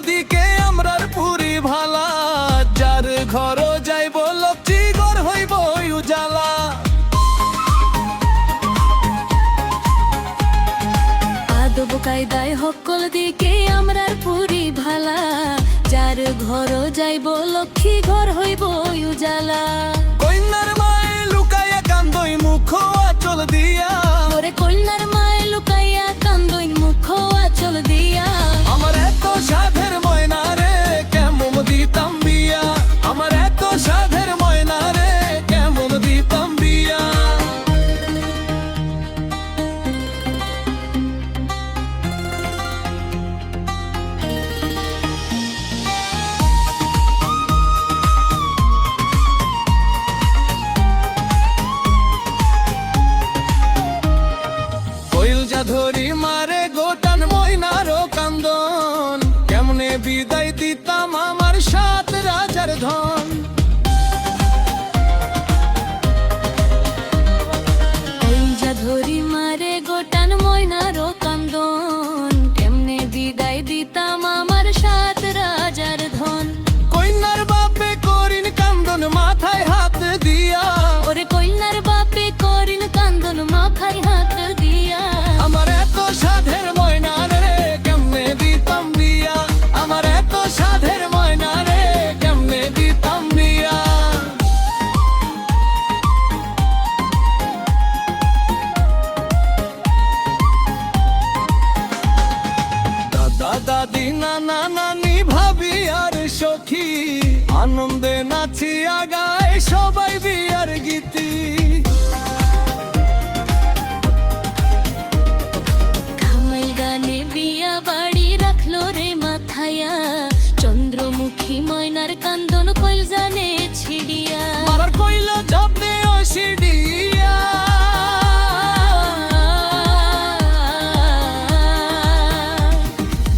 দিকে আমরার পুরি ভালা, যার ঘর যাইব লক্ষ্মী ঘর হইব উজালা। আদব কায়দায় হকল দিকে আমরার পুরি ভালা, যার ঘর যাইব লক্ষ্মী ঘর হইব উজালা। কন্যার মায় লুকাইয়া কান্দই মুখ আঁচল দিয়া, ওরে কন্যার মায় লুকাইয়া কান্দই মুখ আঁচল দিয়া। আমার এত সাধের ময়না রে কেমন দিতাম বিয়া, আমার এত সাধের ময়না রে কেমন দিতাম বিয়া। ধরি মারে গোটান ময়নারও কান্দন, কেমনে বিদায় দিতাম আমার সাত রাজার ধন। ধরি মারে গোটান ময়নারও কান্দন, কেমনে বিদায় দিতাম আমার সাত রাজার ধন। কন্যার বাপে করিন কান্দন মাথায় হাত দিয়া, ওরে কন্যার বাপে করিন কান্দন মাথায় হাত দিয়া। আমার এত সাধের ময়না রে কেমনে দিতাম বিয়া, আমার এত সাধের ময়না রে কেমনে দিতাম বিয়া। দাদা দাদি নানা নানি ভাবি আর সখী, আনন্দে নাচিয়া গায় সবাই বিয়ার গীতি। গানে বিয়া বাড়ি রাখলো রে মাথায়া, চন্দ্রমুখী ময়নার কান্দন কইল জানে ছিড়িয়া। মারার কইল যত্নে অসিডিয়া,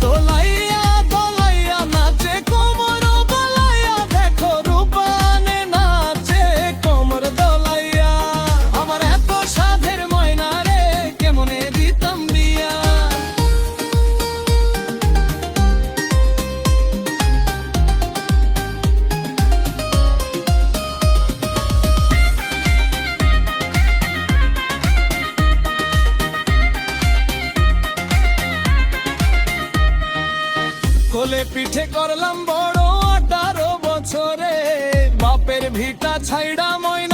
দোলাইয়া দোলাইয়া নাচে কোমর দোলাইয়া, দেখো রূপানে নাচে কোমর দোলাইয়া। আমার এত সাধের ময়না রে কেমনে দিতাম বিয়া। কোলে পিঠে করলাম বড় 18 বছরে, বাপের ভিটা ছাইড়া ময়না